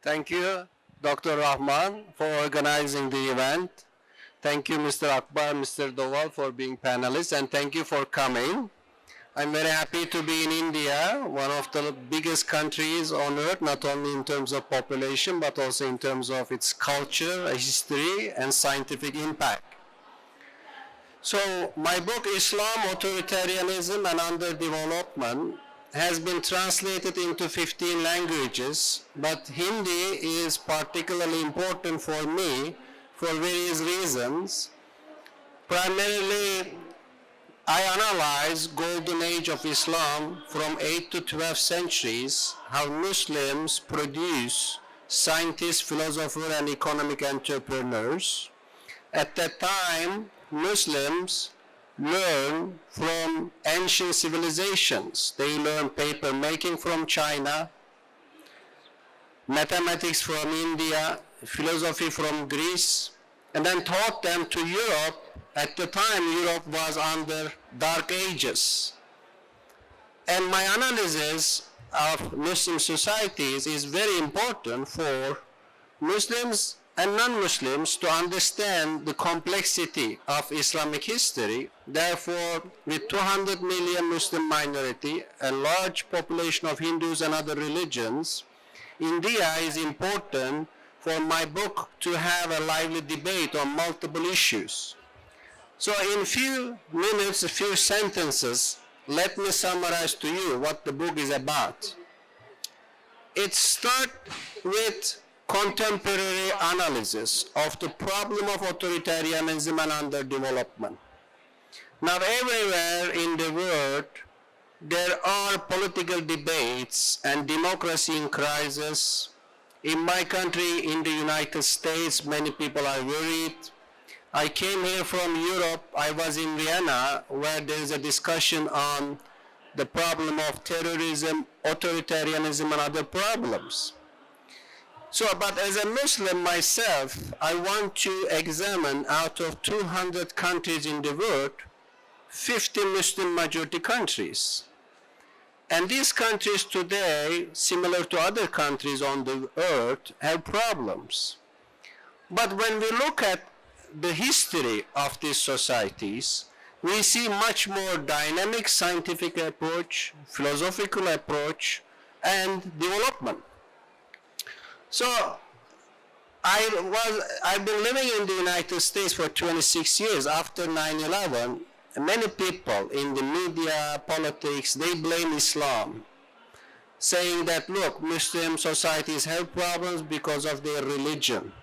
Thank you, Dr. Rahman, for organizing the event. Thank you, Mr. Akbar, Mr. Doval, for being panelists, and thank you for coming. I'm very happy to be in India, one of the biggest countries on earth, not only in terms of population, but also in terms of its culture, history, and scientific impact. So my book, Islam, Authoritarianism, and Underdevelopment, has been translated into 15 languages, but Hindi is particularly important for me for various reasons. Primarily, I analyze golden age of Islam from 8th to 12th centuries, how Muslims produce scientists, philosophers, and economic entrepreneurs. At that time, Muslims learn from ancient civilizations. They learn paper making from China, mathematics from India, philosophy from Greece, and then taught them to Europe. At the time, Europe was under dark ages. And my analysis of Muslim societies is very important for Muslims and non-Muslims to understand the complexity of Islamic history. Therefore, with 200 million Muslim minority, a large population of Hindus and other religions, India is important for my book to have a lively debate on multiple issues. So in few minutes, a few sentences, let me summarize to you what the book is about. It starts with contemporary analysis of the problem of authoritarianism and underdevelopment. Now, everywhere in the world, there are political debates and democracy in crisis. In my country, in the United States, many people are worried. I came here from Europe. I was in Vienna, where there is a discussion on the problem of terrorism, authoritarianism, and other problems. So, but as a Muslim myself, I want to examine out of 200 countries in the world, 50 Muslim majority countries. And these countries today, similar to other countries on the earth, have problems. But when we look at the history of these societies, we see much more dynamic scientific approach, philosophical approach, and development. So I've been living in the United States for 26 years. After 9/11, many people in the media, politics, they blame Islam, saying that, look, Muslim societies have problems because of their religion.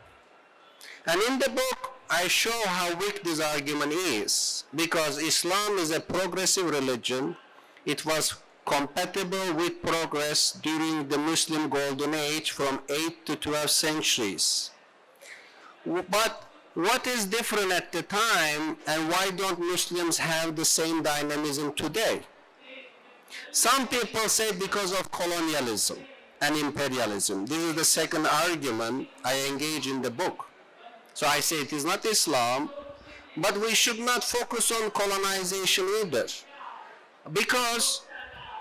And in the book, I show how weak this argument is, because Islam is a progressive religion. It was compatible with progress during the Muslim Golden Age from 8th to 12th centuries. But what is different at the time, and why don't Muslims have the same dynamism today? Some people say because of colonialism and imperialism. This is the second argument I engage in the book. So I say it is not Islam, but we should not focus on colonization either. Because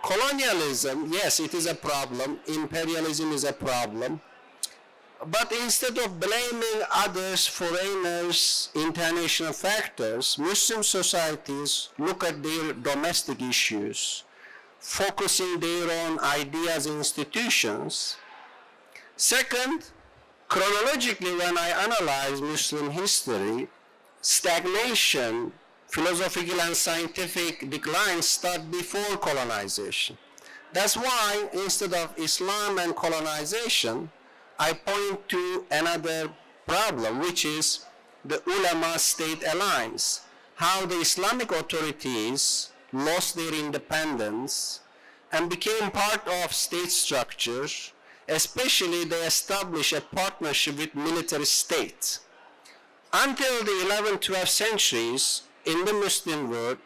colonialism, yes, it is a problem. Imperialism is a problem. But instead of blaming others, foreigners, international factors, Muslim societies look at their domestic issues, focusing their own ideas and institutions. Second, chronologically, when I analyze Muslim history, stagnation, philosophical and scientific decline start before colonization. That's why instead of Islam and colonization, I point to another problem, which is the ulama-state alliance, how the Islamic authorities lost their independence and became part of state structures. Especially, they established a partnership with military states. Until the 11th, 12th centuries, in the Muslim world,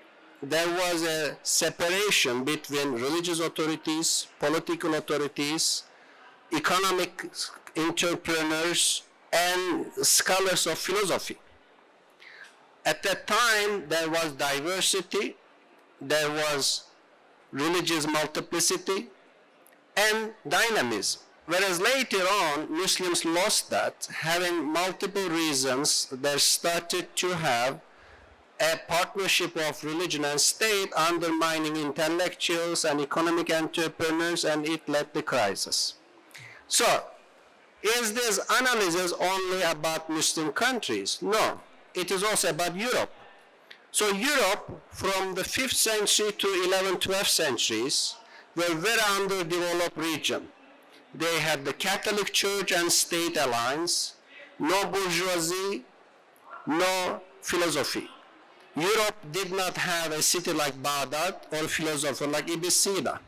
there was a separation between religious authorities, political authorities, economic entrepreneurs, and scholars of philosophy. At that time, there was diversity, there was religious multiplicity, and dynamism. Whereas later on, Muslims lost that, having multiple reasons. They started to have a partnership of religion and state undermining intellectuals and economic entrepreneurs, and it led to crisis. So, is this analysis only about Muslim countries? No, it is also about Europe. So Europe, from the 5th century to 11th, 12th centuries, were a very underdeveloped region. They had the Catholic Church and state alliance, no bourgeoisie, no philosophy. Europe did not have a city like Baghdad or a philosopher like Ibn Sina.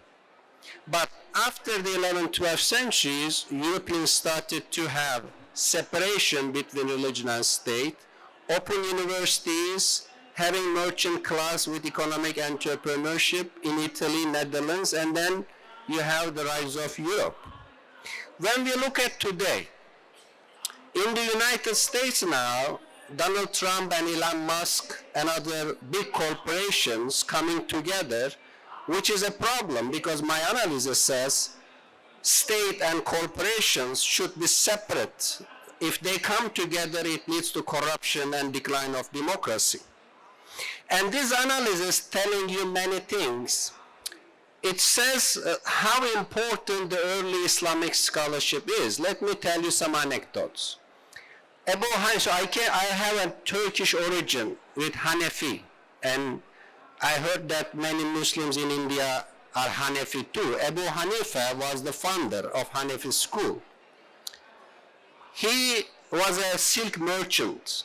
But after the 11th, 12th centuries, Europeans started to have separation between religion and state, open universities, having merchant class with economic entrepreneurship in Italy, Netherlands, and then you have the rise of Europe. When we look at today, in the United States now, Donald Trump and Elon Musk and other big corporations coming together, which is a problem because my analysis says state and corporations should be separate. If they come together, it leads to corruption and decline of democracy. And this analysis telling you many things. It says how important the early Islamic scholarship is. Let me tell you some anecdotes. Abu Hanifah, I have a Turkish origin with Hanefi, and I heard that many Muslims in India are Hanefi too. Abu Hanifah was the founder of Hanefi school. He was a silk merchant.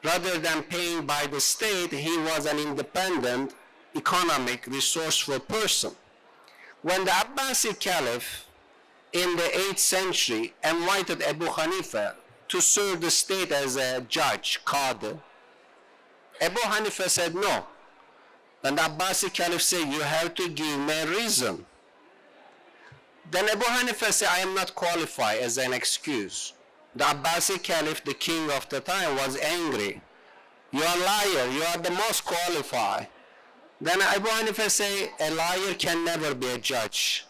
Rather than paying by the state, he was an independent, economic, resourceful person. When the Abbasid Caliph in the 8th century invited Abu Hanifah to serve the state as a judge, qadi, Abu Hanifah said no. And the Abbasid Caliph said, you have to give me a reason. Then Abu Hanifah said, I am not qualified as an excuse. The Abbasid Caliph, the king of the time, was angry. You are a liar, you are the most qualified. Then Abu Hanifah said, a liar can never be a judge.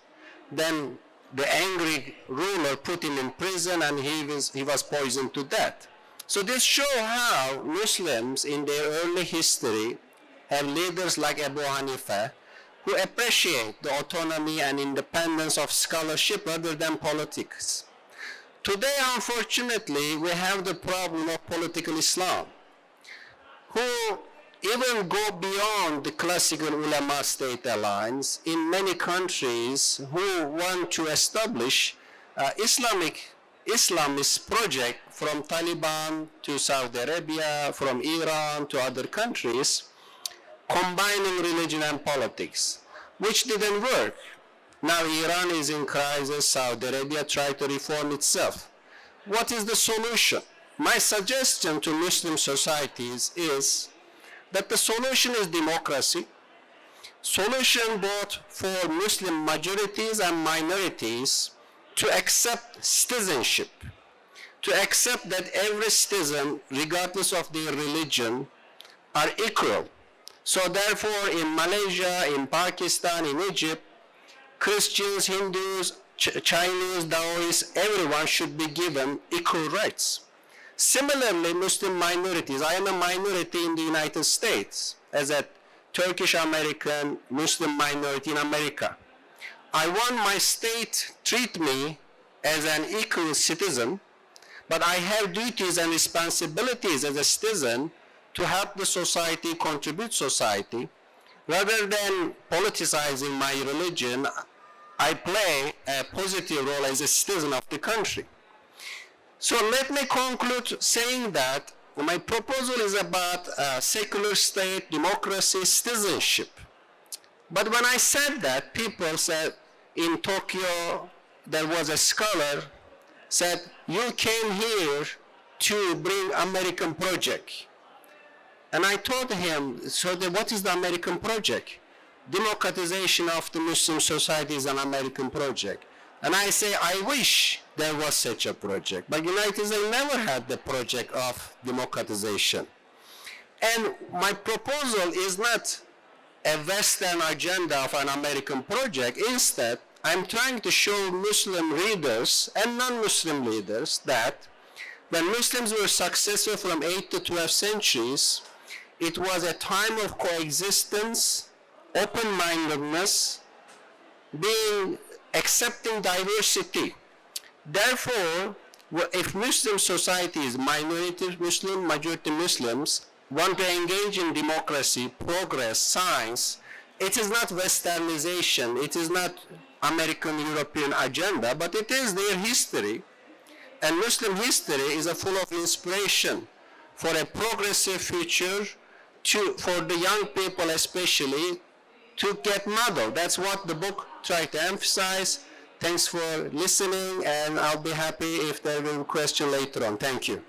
Then the angry ruler put him in prison and he was poisoned to death. So this shows how Muslims in their early history have leaders like Abu Hanifah who appreciate the autonomy and independence of scholarship rather than politics. Today, unfortunately, we have the problem of political Islam, who even go beyond the classical ulama-state alliance in many countries who want to establish Islamist project from Taliban to Saudi Arabia, from Iran to other countries, combining religion and politics, which didn't work. Now Iran is in crisis, Saudi Arabia tried to reform itself. What is the solution? My suggestion to Muslim societies is that the solution is democracy, solution both for Muslim majorities and minorities to accept citizenship, to accept that every citizen, regardless of their religion, are equal. So therefore, in Malaysia, in Pakistan, in Egypt, Christians, Hindus, Chinese, Taoists, everyone should be given equal rights. Similarly, Muslim minorities, I am a minority in the United States as a Turkish American Muslim minority in America. I want my state treat me as an equal citizen, but I have duties and responsibilities as a citizen to help the society, contribute society. Rather than politicizing my religion, I play a positive role as a citizen of the country. So let me conclude saying that my proposal is about secular state, democracy, citizenship. But when I said that, people said, in Tokyo, there was a scholar said, you came here to bring American project. And I told him, so what is the American project? Democratization of the Muslim society is an American project. And I say, I wish there was such a project. But United States never had the project of democratization. And my proposal is not a Western agenda of an American project. Instead, I'm trying to show Muslim readers and non-Muslim readers that when Muslims were successful from 8th to 12th centuries, it was a time of coexistence, open-mindedness, accepting diversity. Therefore, if Muslim society is minority Muslim, majority Muslims, want to engage in democracy, progress, science, it is not westernization, it is not American European agenda, but it is their history. And Muslim history is full of inspiration for a progressive future, for the young people especially, to get modeled. That's what the book tried to emphasize. Thanks for listening, and I'll be happy if there will be a question later on. Thank you.